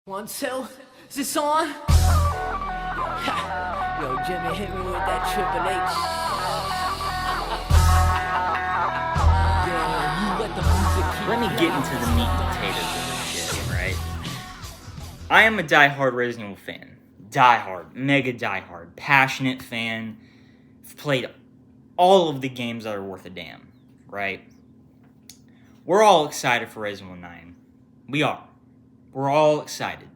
1, 2, is this on? Yo, Jimmy hit me with that Triple H. Yeah, you let the music keep Let me get into the meat and potatoes of this shit, right? I am a diehard Resident Evil fan. Diehard, mega diehard, passionate fan. I've played all of the games that are worth a damn, right? We're all excited for Resident Evil 9. We are. We're all excited.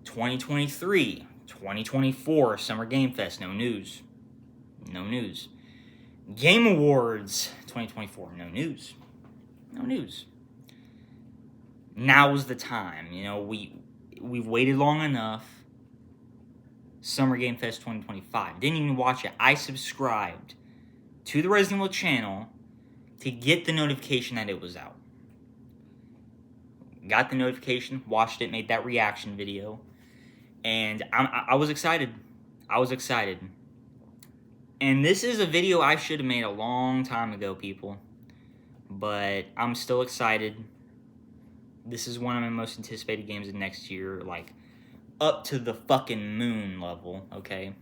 2023, 2024, Summer Game Fest, no news. No news. Game Awards 2024, no news. No news. Now is the time. You know, we've waited long enough. Summer Game Fest 2025. Didn't even watch it. I subscribed to the Resident Evil channel to get the notification that it was out. Got the notification, watched it, made that reaction video, and I was excited. I was excited. And this is a video I should have made a long time ago, people. But I'm still excited. This is one of my most anticipated games of next year, like, up to the fucking moon level, okay?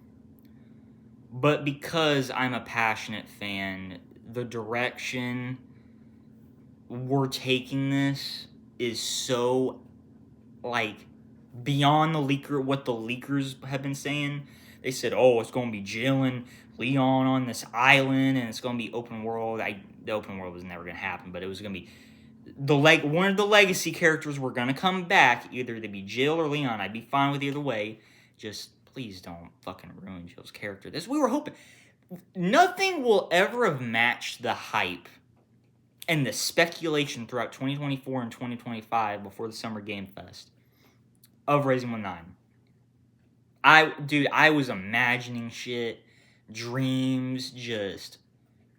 But because I'm a passionate fan, the direction we're taking this is so, like, beyond what the leakers have been saying. They said, oh, it's going to be Jill and Leon on this island, and it's going to be open world. The open world was never going to happen, but it was going to be one of the legacy characters were going to come back. Either they be Jill or Leon. I'd be fine with either way. Just please don't fucking ruin Jill's character. We were hoping. Nothing will ever have matched the hype and the speculation throughout 2024 and 2025 before the Summer Game Fest of Resident Evil 9. I was imagining shit, dreams, just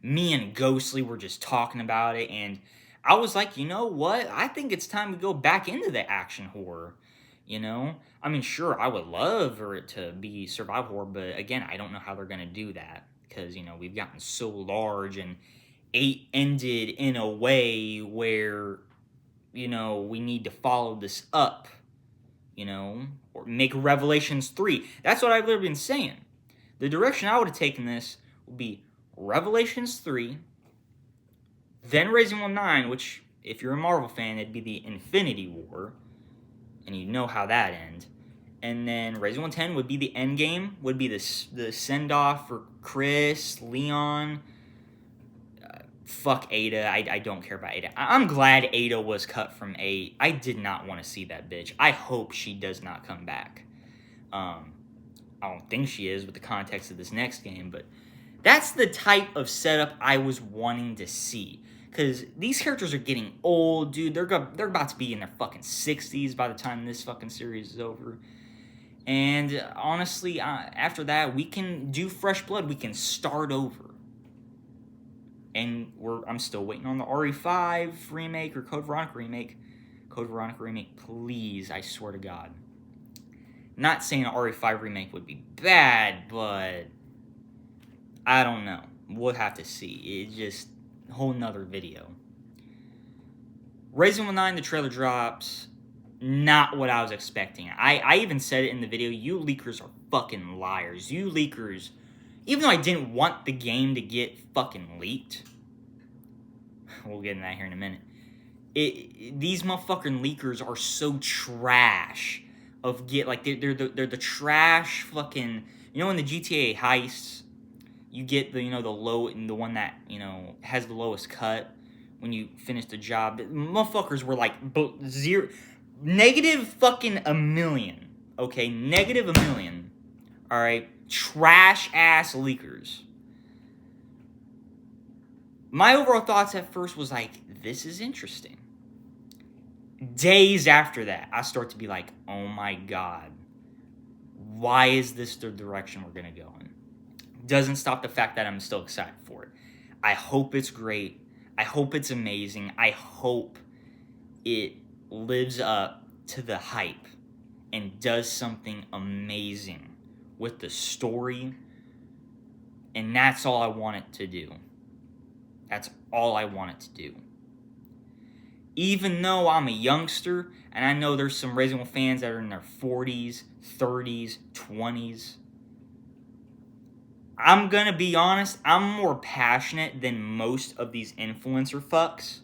me and Ghostly were just talking about it, and I was like, you know what? I think it's time to go back into the action horror, you know? I mean, sure, I would love for it to be survival horror, but again, I don't know how they're going to do that, because, you know, we've gotten so large, and 8 ended in a way where, you know, we need to follow this up, you know, or make Revelations 3. That's what I've literally been saying. The direction I would have taken this would be Revelations 3, then Resident Evil 9, which, if you're a Marvel fan, it'd be the Infinity War, and you know how that ends. And then Resident Evil 10 would be the end game, would be the send-off for Chris, Leon. Fuck Ada. I don't care about Ada. I'm glad Ada was cut from 8. I did not want to see that bitch. I hope she does not come back. I don't think she is with the context of this next game, but that's the type of setup I was wanting to see. Because these characters are getting old, dude. They're about to be in their fucking 60s by the time this fucking series is over. And honestly, after that, we can do fresh blood. We can start over. And I'm still waiting on the RE5 remake or Code Veronica remake. Code Veronica remake, please, I swear to God. Not saying an RE5 remake would be bad, but I don't know. We'll have to see. It's just a whole nother video. Resident Evil 9, the trailer drops. Not what I was expecting. I even said it in the video. You leakers are fucking liars. You leakers, even though I didn't want the game to get fucking leaked, we'll get into that here in a minute. These motherfucking leakers are so trash. They're the trash fucking, you know, in the GTA heists, you get the one that, you know, has the lowest cut when you finish the job. Motherfuckers were like negative fucking a million. Okay, negative a million. All right, trash ass leakers. My overall thoughts at first was like, this is interesting. Days after that, I start to be like, oh my God, why is this the direction we're going to go in? Doesn't stop the fact that I'm still excited for it. I hope it's great. I hope it's amazing. I hope it lives up to the hype and does something amazing with the story. And that's all I want it to do. That's all I want it to do. even though I'm a youngster, and I know there's some Resident Evil fans that are in their 40s, 30s, 20s, I'm gonna be honest, I'm more passionate than most of these influencer fucks,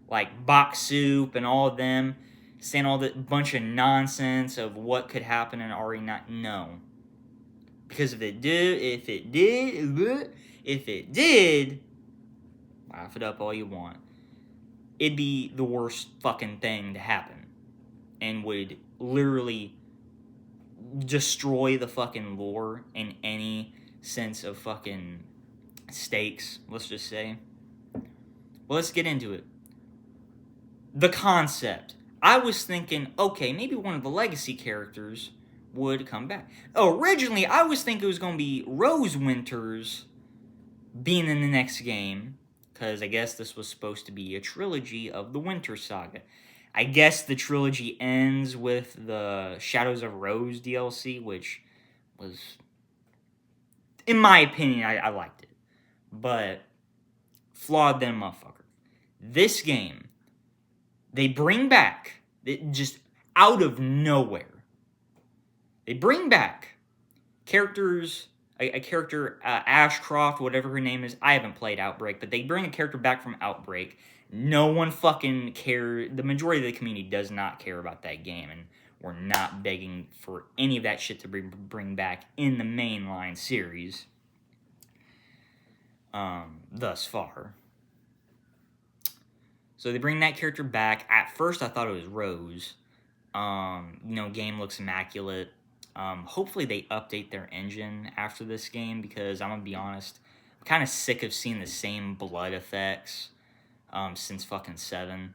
like Box Soup and all of them, saying all the bunch of nonsense of what could happen in RE9. No. Because if it did, laugh it up all you want, it'd be the worst fucking thing to happen. And would literally destroy the fucking lore in any sense of fucking stakes, let's just say. Well, let's get into it. The concept. I was thinking, okay, maybe one of the legacy characters would come back. Originally, I was thinking it was going to be Rose Winters being in the next game, because I guess this was supposed to be a trilogy of the Winter Saga. I guess the trilogy ends with the Shadows of Rose DLC, which was, in my opinion, I liked it. But, flawed than a motherfucker. This game, they bring back, just out of nowhere, they bring back characters, a character, Ashcroft, whatever her name is. I haven't played Outbreak, but they bring a character back from Outbreak. No one fucking cares. The majority of the community does not care about that game, and we're not begging for any of that shit to bring back in the mainline series. Thus far. So they bring that character back. At first, I thought it was Rose. Game looks immaculate. Hopefully they update their engine after this game, because I'm gonna be honest, I'm kind of sick of seeing the same blood effects since fucking 7.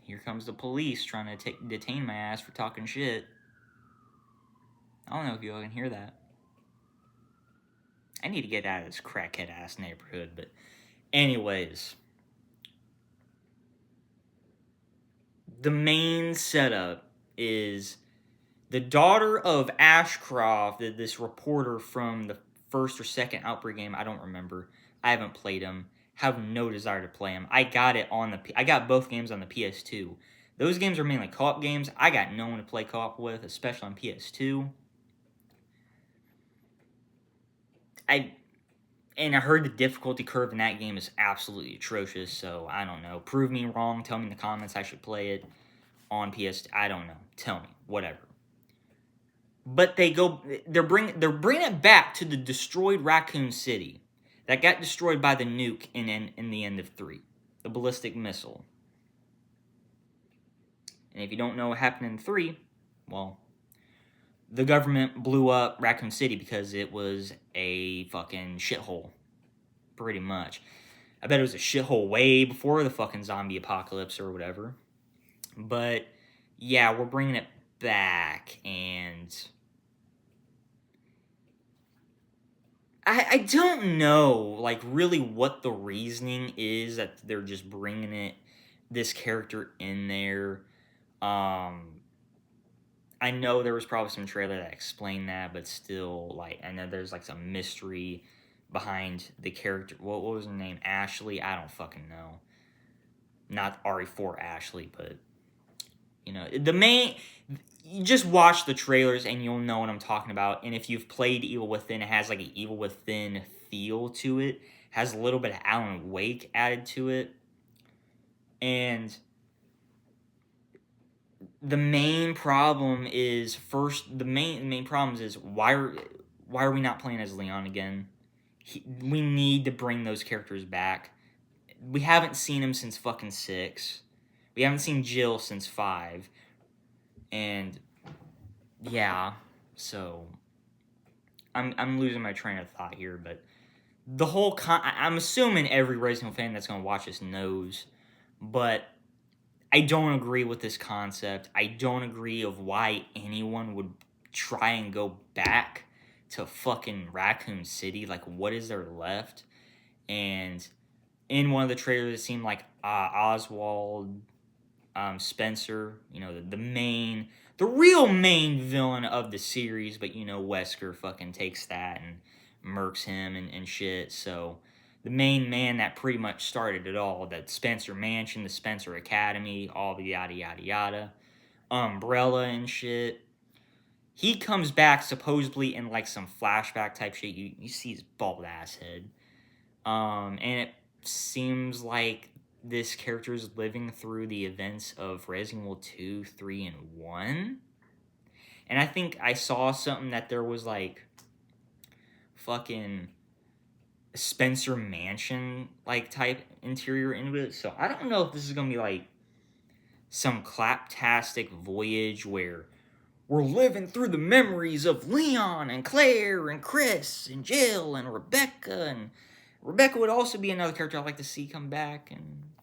Here comes the police trying to detain my ass for talking shit. I don't know if you all can hear that. I need to get out of this crackhead ass neighborhood, but anyways. The main setup is the daughter of Ashcroft, this reporter from the first or second Outbreak game. I don't remember. I haven't played them. Have no desire to play them. I got both games on the PS2. Those games are mainly co-op games. I got no one to play co-op with, especially on PS2. I heard the difficulty curve in that game is absolutely atrocious, so I don't know. Prove me wrong. Tell me in the comments I should play it on PS2. I don't know. Tell me. Whatever. But they're bringing it back to the destroyed Raccoon City that got destroyed by the nuke in the end of 3. The ballistic missile. And if you don't know what happened in 3, well, the government blew up Raccoon City because it was a fucking shithole. Pretty much. I bet it was a shithole way before the fucking zombie apocalypse or whatever. But, yeah, we're bringing it back, and I don't know, like, really what the reasoning is that they're just bringing this character in there. I know there was probably some trailer that explained that, but still, like, I know there's, like, some mystery behind the character. What was her name? Ashley? I don't fucking know. Not RE4 Ashley, but, you just watch the trailers and you'll know what I'm talking about. And if you've played Evil Within, it has, like, an Evil Within feel to it. Has a little bit of Alan Wake added to it. And the main problem is, why are we not playing as Leon again? We need to bring those characters back. We haven't seen him since fucking 6. We haven't seen Jill since 5. And yeah, so I'm losing my train of thought here, but the whole I'm assuming every Resident Evil fan that's going to watch this knows, but I don't agree with this concept. I don't agree of why anyone would try and go back to fucking Raccoon City. Like, what is there left? And in one of the trailers, it seemed like Oswald Spencer, the real main villain of the series, but Wesker fucking takes that and murks him and shit. So the main man that pretty much started it all, that Spencer Mansion, the Spencer Academy, all the yada yada yada, Umbrella and shit. He comes back supposedly in like some flashback type shit. You see his bald ass head. And it seems like this character is living through the events of Resident Evil 2, 3, and 1. And I think I saw something that there was like fucking Spencer Mansion like type interior into it. So I don't know if this is gonna be like some claptastic voyage where we're living through the memories of Leon and Claire and Chris and Jill and Rebecca. And Rebecca would also be another character I'd like to see come back. And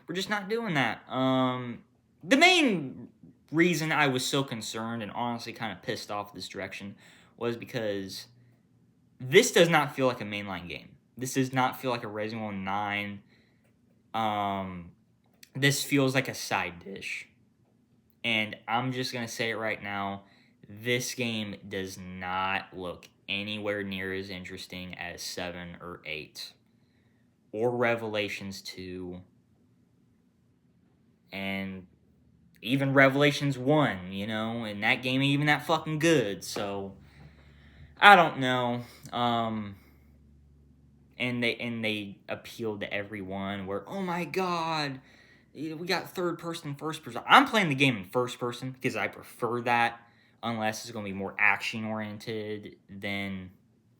we're just not doing that. The main reason I was so concerned and honestly kind of pissed off this direction was because this does not feel like a mainline game. This does not feel like a Resident Evil 9. This feels like a side dish. And I'm just going to say it right now. This game does not look anywhere near as interesting as 7 or 8. Or Revelations 2. And even Revelations 1, you know, and that game ain't even that fucking good, so I don't know. And they appealed to everyone where, oh my god, we got third person, first person. I'm playing the game in first person because I prefer that, unless it's going to be more action oriented. Then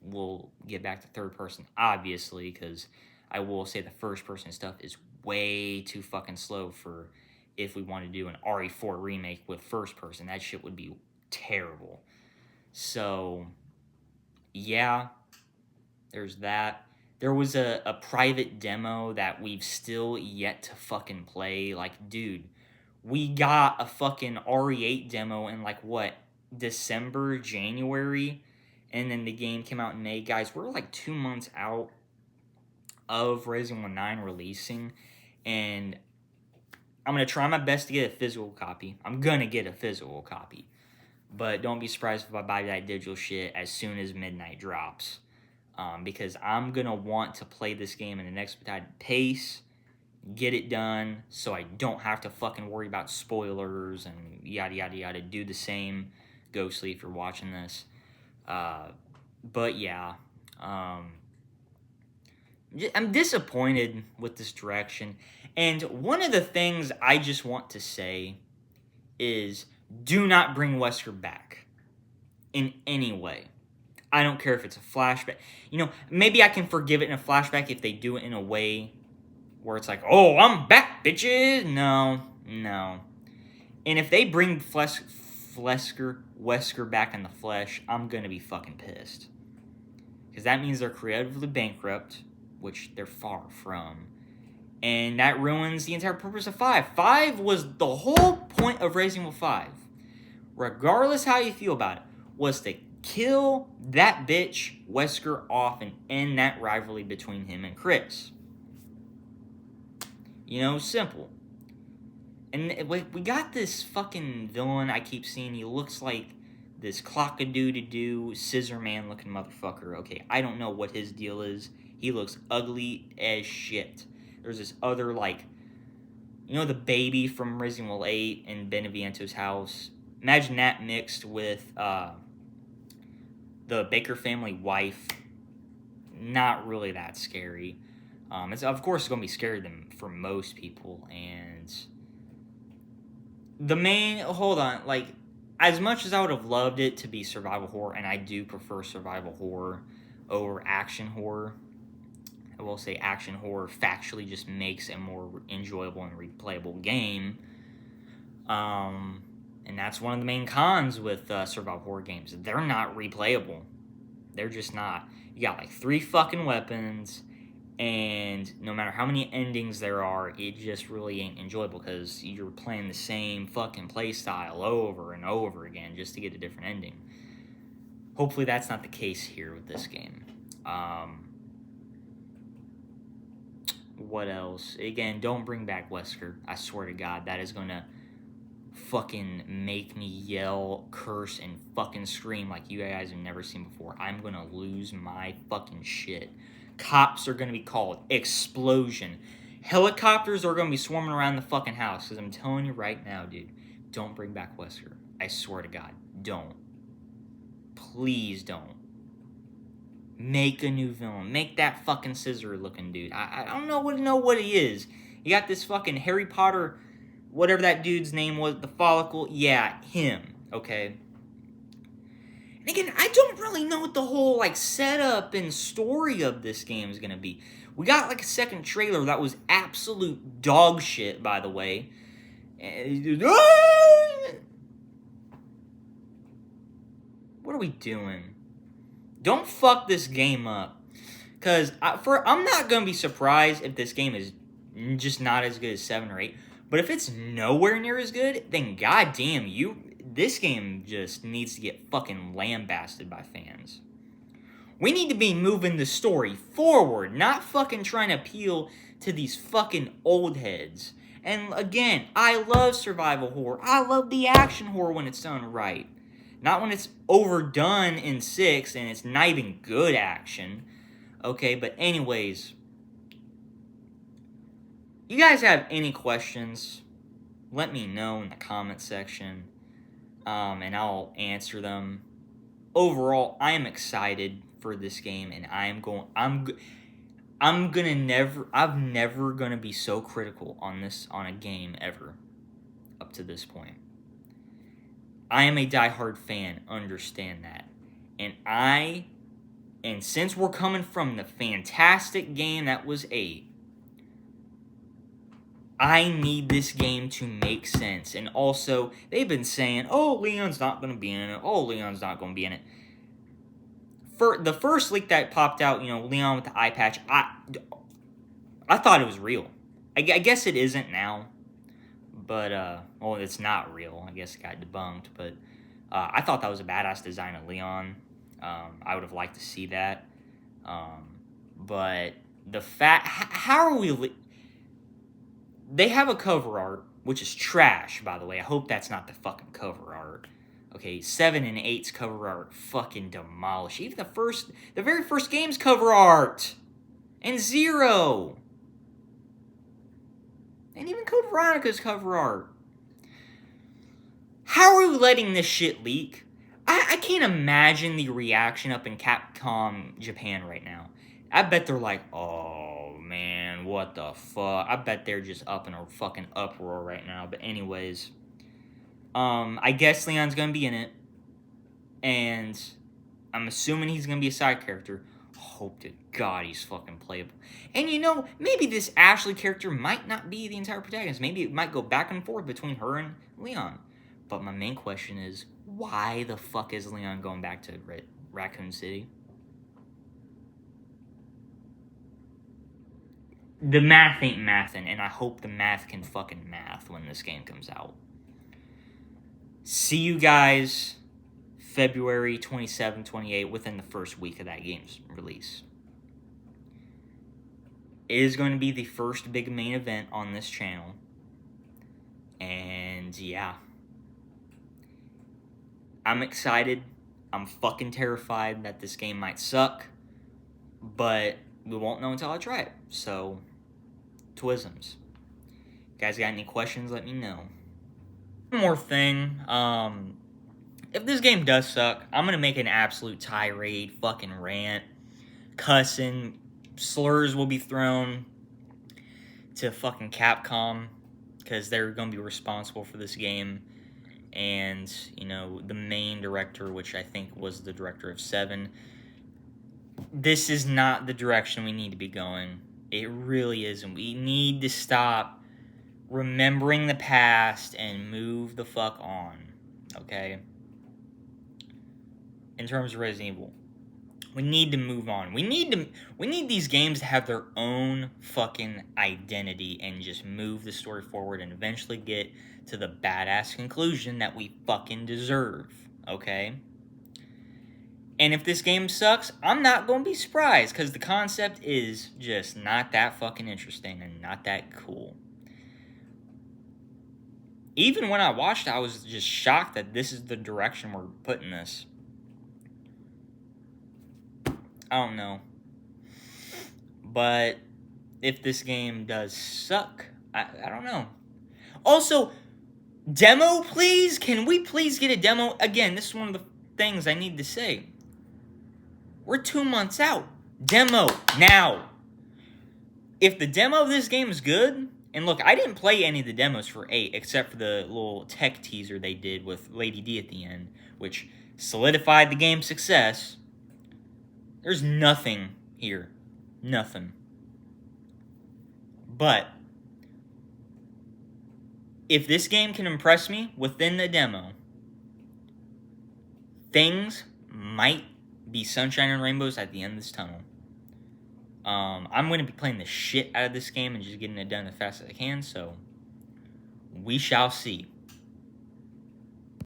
we'll get back to third person, obviously, because I will say the first person stuff is way too fucking slow for if we want to do an RE4 remake with first person. That shit would be terrible. So, yeah, there's that. There was a private demo that we've still yet to fucking play. Like, dude, we got a fucking RE8 demo in, like, what, December, January? And then the game came out in May. Guys, we're, like, 2 months out of Resident Evil 9 releasing. And I'm going to try my best to get a physical copy. I'm going to get a physical copy. But don't be surprised if I buy that digital shit as soon as midnight drops. Because I'm going to want to play this game in an expedited pace, get it done, so I don't have to fucking worry about spoilers and yada yada yada. Do the same, Ghostly, if you're watching this. But yeah, I'm disappointed with this direction. And one of the things I just want to say is do not bring Wesker back in any way. I don't care if it's a flashback. You know, maybe I can forgive it in a flashback if they do it in a way where it's like, oh, I'm back, bitches. No. And if they bring Wesker back in the flesh, I'm going to be fucking pissed. Because that means they're creatively bankrupt, which they're far from. And that ruins the entire purpose of 5. 5 was the whole point of Resident Evil 5. Regardless how you feel about it, was to kill that bitch Wesker off and end that rivalry between him and Chris. You know, simple. And we got this fucking villain I keep seeing. He looks like this clock-a-doo-to-doo, scissor-man looking motherfucker. Okay, I don't know what his deal is. He looks ugly as shit. There's this other, like, you know the baby from Resident Evil 8 in Beneviento's house? Imagine that mixed with the Baker family wife. Not really that scary. It's of course it's going to be scary for most people. And the main... Hold on. Like, as much as I would have loved it to be survival horror, and I do prefer survival horror over action horror, I will say action horror factually just makes a more enjoyable and replayable game. And that's one of the main cons with survival horror games. They're not replayable. They're just not. You got like 3 fucking weapons, and no matter how many endings there are, it just really ain't enjoyable because you're playing the same fucking playstyle over and over again just to get a different ending. Hopefully that's not the case here with this game. What else? Again, don't bring back Wesker. I swear to God, that is going to fucking make me yell, curse, and fucking scream like you guys have never seen before. I'm gonna lose my fucking shit. Cops are gonna be called. Explosion. Helicopters are gonna be swarming around the fucking house. Because I'm telling you right now, dude, don't bring back Wesker. I swear to God, don't. Please don't. Make a new villain. Make that fucking scissor looking dude. I don't know what he is. You got this fucking Harry Potter, whatever that dude's name was, the follicle. Yeah, him. Okay. And again, I don't really know what the whole like setup and story of this game is gonna be. We got like a second trailer that was absolute dog shit, by the way. And what are we doing? Don't fuck this game up. Because I'm not going to be surprised if this game is just not as good as 7 or 8. But if it's nowhere near as good, then goddamn, this game just needs to get fucking lambasted by fans. We need to be moving the story forward, not fucking trying to appeal to these fucking old heads. And again, I love survival horror. I love the action horror when it's done right. Not when it's overdone in 6 and it's not even good action. Okay, but anyways. You guys have any questions? Let me know in the comment section. And I'll answer them. Overall, I am excited for this game. And I'm never gonna be so critical on a game ever. Up to this point. I am a diehard fan, understand that. And since we're coming from the fantastic game that was 8, I need this game to make sense. And also, they've been saying, oh, Leon's not going to be in it. Oh, Leon's not going to be in it. For the first leak that popped out, Leon with the eye patch, I thought it was real. I guess it isn't now. But, it's not real. I guess it got debunked. But I thought that was a badass design of Leon. I would have liked to see that. But the fact... How are we... They have a cover art, which is trash, by the way. I hope that's not the fucking cover art. Okay, 7 and 8's cover art fucking demolished. Even the very first game's cover art. And 0. And even Code Veronica's cover art. How are we letting this shit leak? I can't imagine the reaction up in Capcom Japan right now. I bet they're like, oh man, what the fuck? I bet they're just up in a fucking uproar right now. But anyways, I guess Leon's gonna be in it. And I'm assuming he's gonna be a side character. Hope to God he's fucking playable. And maybe this Ashley character might not be the entire protagonist. Maybe it might go back and forth between her and Leon. But my main question is, why the fuck is Leon going back to Raccoon City? The math ain't mathin', and I hope the math can fucking math when this game comes out. See you guys February 27, 28, within the first week of that game's release. It is going to be the first big main event on this channel. And yeah. I'm excited. I'm fucking terrified that this game might suck. But we won't know until I try it. So, twisms. Guys got any questions, let me know. One more thing. If this game does suck, I'm going to make an absolute tirade, fucking rant, cussing, slurs will be thrown to fucking Capcom, because they're going to be responsible for this game, and, the main director, which I think was the director of 7, this is not the direction we need to be going. It really isn't. We need to stop remembering the past and move the fuck on, okay? In terms of Resident Evil, we need to move on. We need these games to have their own fucking identity and just move the story forward and eventually get to the badass conclusion that we fucking deserve, okay? And if this game sucks, I'm not going to be surprised, because the concept is just not that fucking interesting and not that cool. even when I watched it, I was just shocked that this is the direction we're putting this. I don't know. But if this game does suck, I don't know. Also, demo, please? Can we please get a demo? Again, this is one of the things I need to say. We're 2 months out. Demo, now. If the demo of this game is good, and look, I didn't play any of the demos for 8, except for the little tech teaser they did with Lady D at the end, which solidified the game's success. There's nothing here. Nothing. But if this game can impress me within the demo, things might be sunshine and rainbows at the end of this tunnel. I'm going to be playing the shit out of this game and just getting it done as fast as I can, so we shall see.